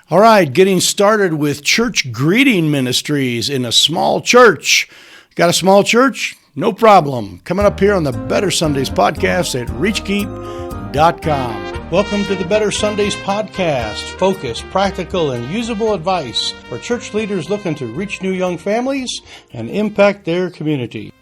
All right, getting started with church greeting ministries in a small church. Got a small church? No problem. Coming up here on the Better Sundays podcast at Reachkeep.com. Welcome to the Better Sundays podcast. Focused, practical, and usable advice for church leaders looking to reach new young families and impact their community.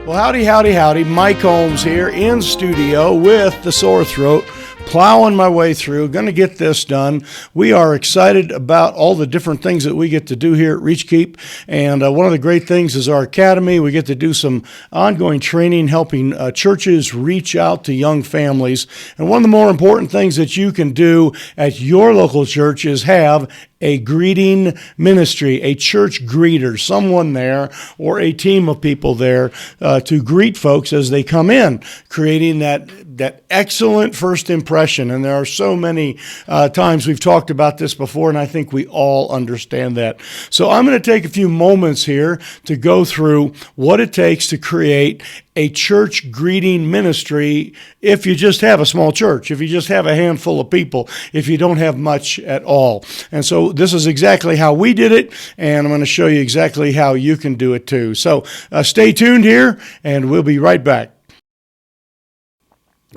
Well, howdy. Mike Holmes here in studio with the sore throat, plowing my way through, going to get this done. We are excited about all the different things that we get to do here at Reachkeep. And one of the great things is our academy. We get to do some ongoing training, helping churches reach out to young families. And one of the more important things that you can do at your local church is have a greeting ministry, a church greeter, someone there or a team of people there to greet folks as they come in, creating that excellent first impression. And there are so many times we've talked about this before, and I think we all understand that. So I'm going to take a few moments here to go through what it takes to create a church greeting ministry if you just have a small church, if you just have a handful of people, if you don't have much at all. And so this is exactly how we did it, and I'm going to show you exactly how you can do it too. So stay tuned here, and we'll be right back.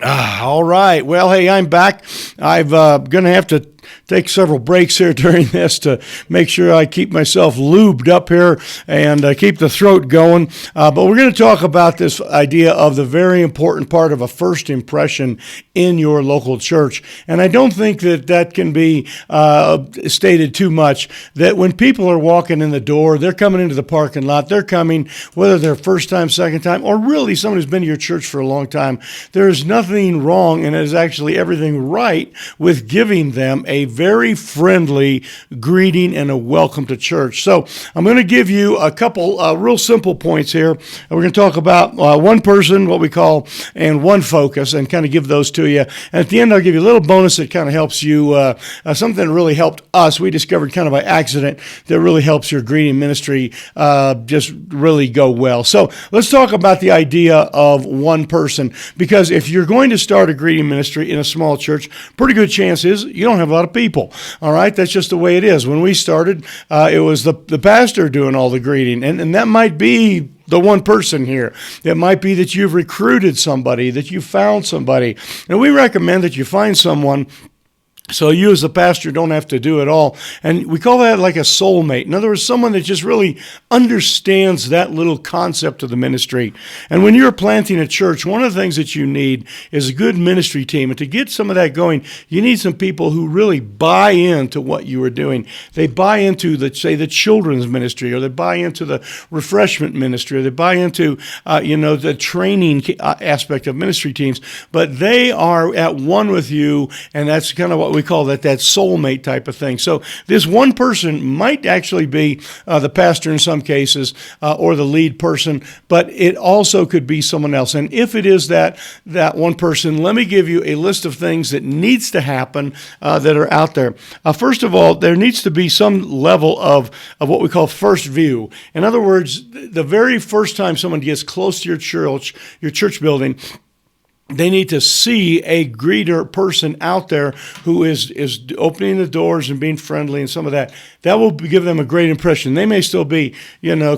All right. Well, hey, I'm back. I'm going to have to take several breaks here during this to make sure I keep myself lubed up here and keep the throat going. But we're going to talk about this idea of the very important part of a first impression in your local church. And I don't think that can be stated too much, that when people are walking in the door, they're coming into the parking lot, they're coming, whether they're first time, second time, or really someone who's been to your church for a long time, there's nothing wrong and there's actually everything right with giving them a very friendly greeting and a welcome to church. So I'm going to give you a couple real simple points here. We're going to talk about one person, what we call, and one focus, and kind of give those to you. And at the end, I'll give you a little bonus that kind of helps you, something that really helped us. We discovered kind of by accident that really helps your greeting ministry just really go well. So let's talk about the idea of one person, because if you're going to start a greeting ministry in a small church, pretty good chance is you don't have a lot of people. All right, that's just the way it is. When we started, it was the pastor doing all the greeting, and that might be the one person here. It might be that you've recruited somebody, that you found somebody, and we recommend that you find someone so you as the pastor don't have to do it all. And we call that like a soulmate. In other words, someone that just really understands that little concept of the ministry. And when you're planting a church, one of the things that you need is a good ministry team. And to get some of that going, you need some people who really buy into what you are doing. They buy into, the children's ministry, or they buy into the refreshment ministry, or they buy into, the training aspect of ministry teams. But they are at one with you, and that's kind of what we call that soulmate type of thing. So this one person might actually be the pastor in some cases, or the lead person, but it also could be someone else. And if it is that one person, let me give you a list of things that needs to happen that are out there. First of all, there needs to be some level of what we call first view. In other words, the very first time someone gets close to your church building, they need to see a greeter person out there who is opening the doors and being friendly and some of that. That will give them a great impression. They may still be,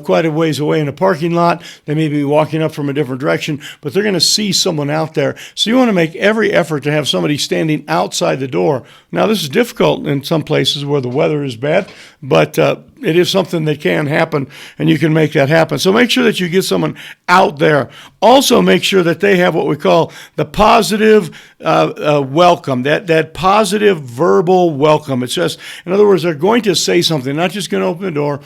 quite a ways away in a parking lot. They may be walking up from a different direction, but they're going to see someone out there. So you want to make every effort to have somebody standing outside the door. Now, this is difficult in some places where the weather is bad, but it is something that can happen, and you can make that happen. So make sure that you get someone out there. Also, make sure that they have what we call the positive welcome, that positive verbal welcome. It's just, in other words, they're going to say something, not just going to open the door,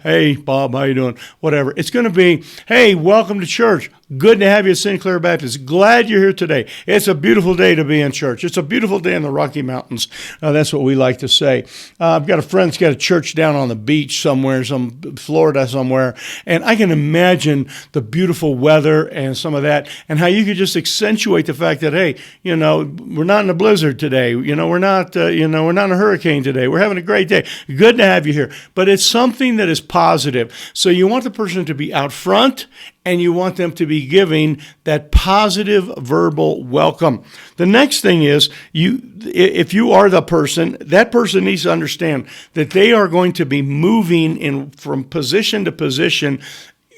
hey, Bob, how you doing? Whatever. It's going to be, hey, welcome to church. Good to have you at St. Clair Baptist. Glad you're here today. It's a beautiful day to be in church. It's a beautiful day in the Rocky Mountains. That's what we like to say. I've got a friend that's got a church down on the beach somewhere, Florida somewhere, and I can imagine the beautiful weather and some of that, and how you could just accentuate the fact that, hey, we're not in a blizzard today. We're not in a hurricane today. We're having a great day. Good to have you here. But it's something that is positive. So you want the person to be out front and you want them to be giving that positive verbal welcome. The next thing is, if you are the person, that person needs to understand that they are going to be moving from position to position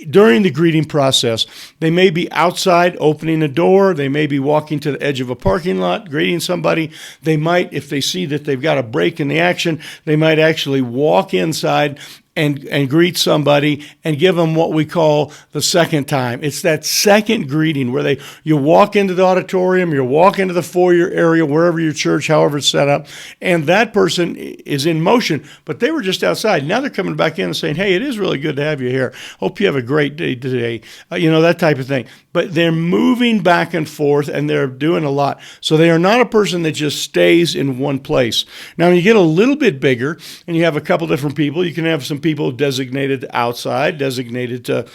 during the greeting process. They may be outside opening a door. They may be walking to the edge of a parking lot, greeting somebody. They might, if they see that they've got a break in the action, they might actually walk inside and greet somebody and give them what we call the second time. It's that second greeting where you walk into the auditorium, you walk into the foyer area, wherever your church, however it's set up, and that person is in motion, but they were just outside. Now they're coming back in and saying, hey, it is really good to have you here. Hope you have a great day today. That type of thing. But they're moving back and forth, and they're doing a lot. So they are not a person that just stays in one place. Now, when you get a little bit bigger and you have a couple different people, you can have some people designated outside, designated to,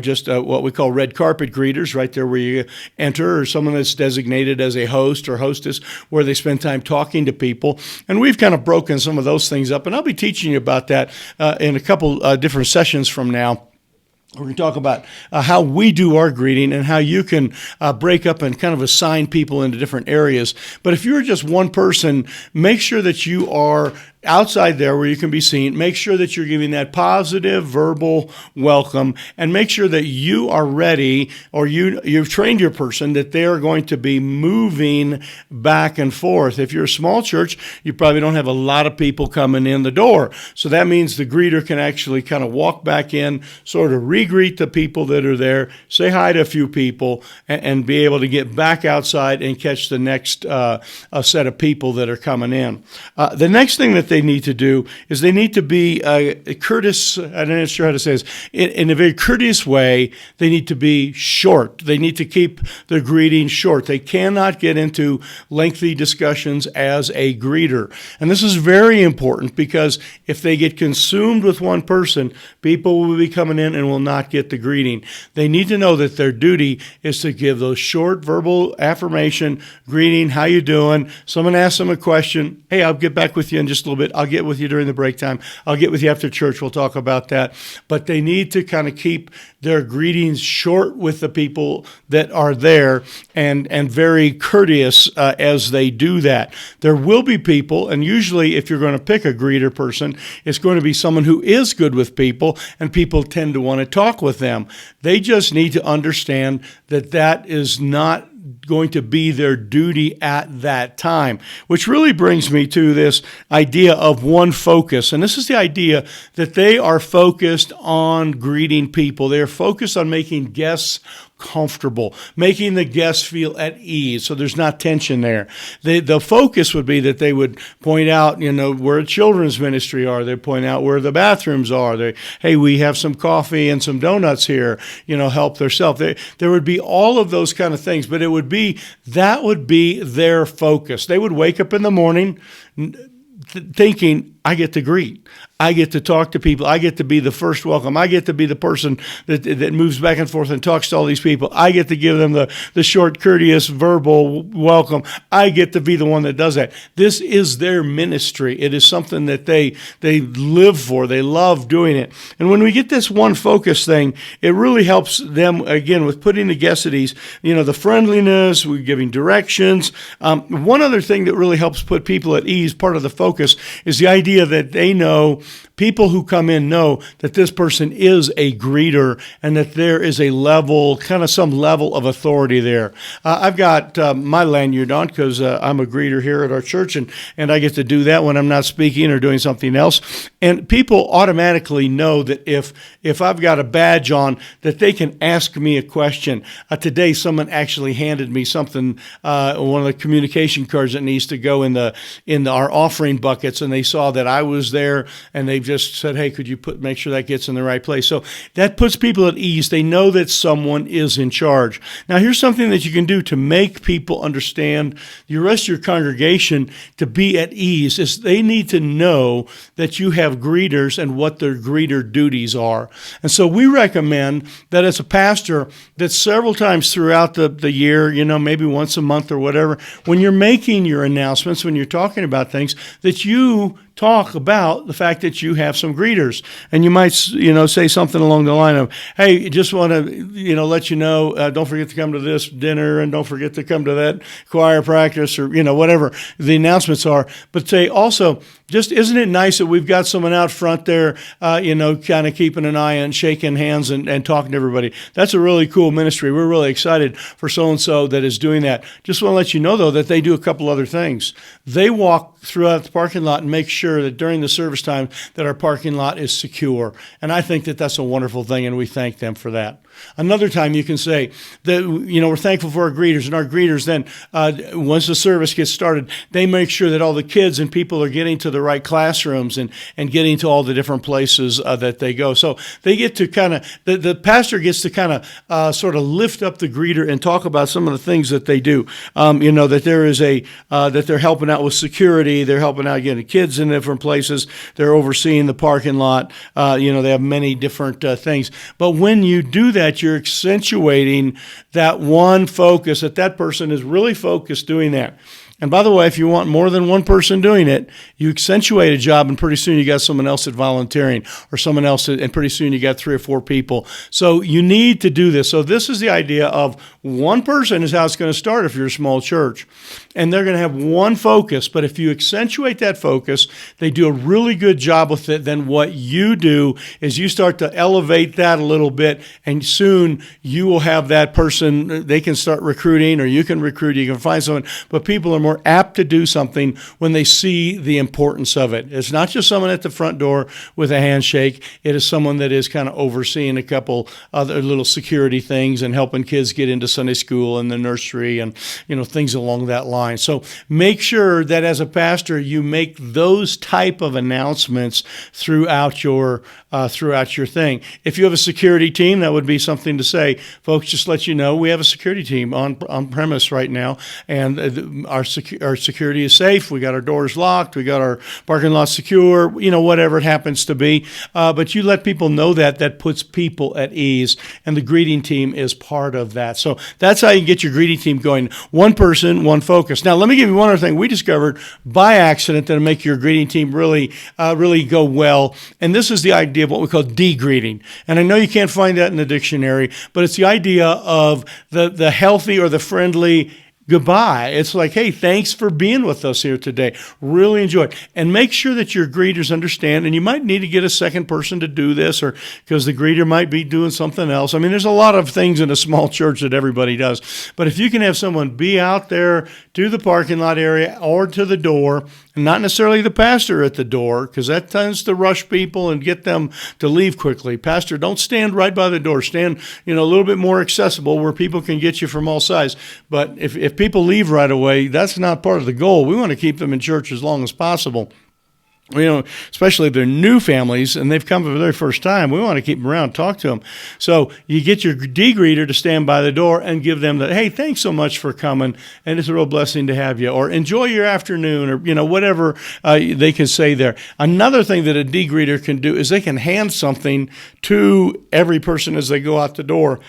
just what we call red carpet greeters, right there where you enter, or someone that's designated as a host or hostess where they spend time talking to people. And we've kind of broken some of those things up, and I'll be teaching you about that in a couple different sessions from now. We're going to talk about how we do our greeting and how you can break up and kind of assign people into different areas. But if you're just one person, make sure that you are outside there where you can be seen. Make sure that you're giving that positive verbal welcome, and make sure that you are ready, or you've trained your person that they are going to be moving back and forth. If you're a small church, you probably don't have a lot of people coming in the door. So that means the greeter can actually kind of walk back in, sort of re-greet the people that are there, say hi to a few people, and be able to get back outside and catch the next set of people that are coming in. The next thing that they need to do is they need to be courteous. I'm not sure how to say this. In a very courteous way, they need to be short. They need to keep their greeting short. They cannot get into lengthy discussions as a greeter. And this is very important, because if they get consumed with one person, people will be coming in and will not get the greeting. They need to know that their duty is to give those short verbal affirmation, greeting, how you doing? Someone asks them a question. Hey, I'll get back with you in just a little bit. I'll get with you during the break time. I'll get with you after church. We'll talk about that. But they need to kind of keep their greetings short with the people that are there, and very courteous as they do that. There will be people, and usually if you're going to pick a greeter person, it's going to be someone who is good with people, and people tend to want to talk with them. They just need to understand that that is not going to be their duty at that time, which really brings me to this idea of one focus. And this is the idea that they are focused on greeting people. They're focused on making guests comfortable, making the guests feel at ease, so there's not tension there. The focus would be that they would point out, where a children's ministry are. They point out where the bathrooms are. Hey, we have some coffee and some donuts here. Help yourself. There would be all of those kind of things, but that would be their focus. They would wake up in the morning thinking, I get to greet. I get to talk to people. I get to be the first welcome. I get to be the person that moves back and forth and talks to all these people. I get to give them the short, courteous, verbal welcome. I get to be the one that does that. This is their ministry. It is something that they live for. They love doing it. And when we get this one focus thing, it really helps them, again, with putting the guests at ease. The friendliness, we're giving directions. One other thing that really helps put people at ease, part of the focus, is the idea that they know, people who come in know that this person is a greeter, and that there is a level, kind of some level of authority there. I've got my lanyard on because I'm a greeter here at our church, and I get to do that when I'm not speaking or doing something else. And people automatically know that if I've got a badge on, that they can ask me a question. Today, someone actually handed me something, one of the communication cards that needs to go in our offering buckets, and they saw that I was there, and they've just said, hey, could you make sure that gets in the right place? So that puts people at ease. They know that someone is in charge. Now, here's something that you can do to make people understand, the rest of your congregation to be at ease, is they need to know that you have greeters and what their greeter duties are. And so we recommend that as a pastor, that several times throughout the year, maybe once a month or whatever, when you're making your announcements, when you're talking about things, that you talk about the fact that you have some greeters. And you might, say something along the line of, hey, just want to, let you know, don't forget to come to this dinner and don't forget to come to that choir practice or, whatever the announcements are. But say also, just isn't it nice that we've got someone out front there, kind of keeping an eye on, shaking hands and talking to everybody. That's a really cool ministry. We're really excited for so-and-so that is doing that. Just want to let you know, though, that they do a couple other things. They walk throughout the parking lot and make sure that during the service time that our parking lot is secure. And I think that that's a wonderful thing, and we thank them for that. Another time you can say that, we're thankful for our greeters, and our greeters then, once the service gets started, they make sure that all the kids and people are getting to the right classrooms and getting to all the different places that they go. So they get to kind of, the pastor gets to kind of sort of lift up the greeter and talk about some of the things that they do. That there is that they're helping out with security, they're helping out getting kids in different places, they're overseeing the parking lot, they have many different things. But when you do that, you're accentuating that one focus, that person is really focused doing that. And by the way, if you want more than one person doing it, you accentuate a job, and pretty soon you got someone else at volunteering, or someone else, and pretty soon you got 3 or 4 people. So you need to do this. So this is the idea of one person is how it's going to start if you're a small church. And they're going to have one focus. But if you accentuate that focus, they do a really good job with it. Then what you do is you start to elevate that a little bit, and soon you will have that person, they can start recruiting, or you can recruit, you can find someone, but people are more apt to do something when they see the importance of it. It's not just someone at the front door with a handshake. It is someone that is kind of overseeing a couple other little security things and helping kids get into Sunday school and the nursery and, things along that line. So make sure that as a pastor, you make those type of announcements throughout your thing. If you have a security team, that would be something to say, folks, just let you know, we have a security team on premise right now, and our security is safe. We got our doors locked. We got our parking lot secure, whatever it happens to be. But you let people know that puts people at ease, and the greeting team is part of that. So that's how you get your greeting team going. One person, one focus. Now, let me give you one other thing we discovered by accident that'll make your greeting team really go well. And this is the idea of what we call degreeting. And I know you can't find that in the dictionary, but it's the idea of the healthy or the friendly goodbye. It's like, hey, thanks for being with us here today. Really enjoyed. And make sure that your greeters understand, and you might need to get a second person to do this, or because the greeter might be doing something else. I mean, there's a lot of things in a small church that everybody does. But if you can have someone be out there to the parking lot area or to the door, and not necessarily the pastor at the door, because that tends to rush people and get them to leave quickly. Pastor, don't stand right by the door. Stand, a little bit more accessible where people can get you from all sides. But if people leave right away, that's not part of the goal. We want to keep them in church as long as possible. Especially if they're new families and they've come for the very first time, we want to keep them around, talk to them. So you get your degreeter to stand by the door and give them the, hey, thanks so much for coming, and it's a real blessing to have you, or enjoy your afternoon, or, whatever they can say there. Another thing that a degreeter can do is they can hand something to every person as they go out the door.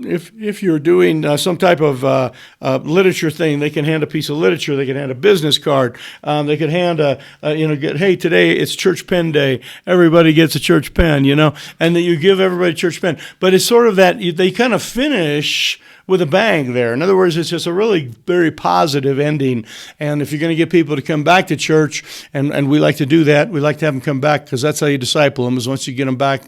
If you're doing some type of literature thing, they can hand a piece of literature. They can hand a business card. They could hand hey, today it's church pen day. Everybody gets a church pen, and then you give everybody a church pen. But it's sort of that they kind of finish with a bang there. In other words, it's just a really very positive ending. And if you're going to get people to come back to church, and we like to do that, we like to have them come back, because that's how you disciple them, is once you get them back,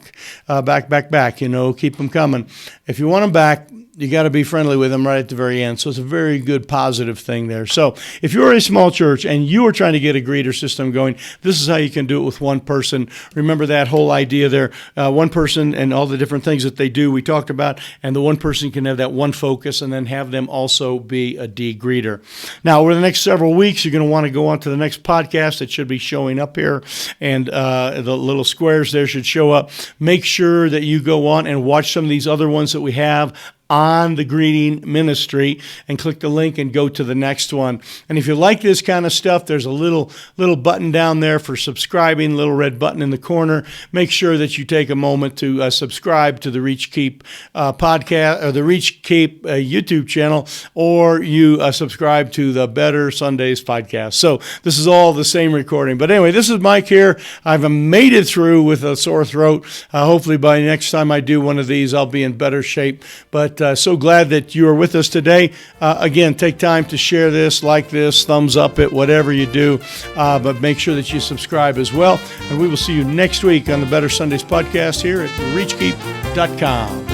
keep them coming. If you want them back, you got to be friendly with them right at the very end. So it's a very good positive thing there. So if you're a small church and you are trying to get a greeter system going, this is how you can do it with one person. Remember that whole idea there, one person and all the different things that they do we talked about, and the one person can have that one focus and then have them also be a degreeter. Now, over the next several weeks, you're going to want to go on to the next podcast that should be showing up here, and the little squares there should show up. Make sure that you go on and watch some of these other ones that we have. on the greeting ministry, and click the link and go to the next one. And if you like this kind of stuff, there's a little button down there for subscribing, little red button in the corner. Make sure that you take a moment to subscribe to the Reachkeep podcast, or the Reachkeep YouTube channel, or you subscribe to the Better Sundays podcast. So this is all the same recording. But anyway, this is Mike here. I've made it through with a sore throat. Hopefully by next time I do one of these, I'll be in better shape. But so glad that you are with us today. Again, take time to share this, like this, thumbs up it, whatever you do. But make sure that you subscribe as well. And we will see you next week on the Better Sundays podcast here at reachkeep.com.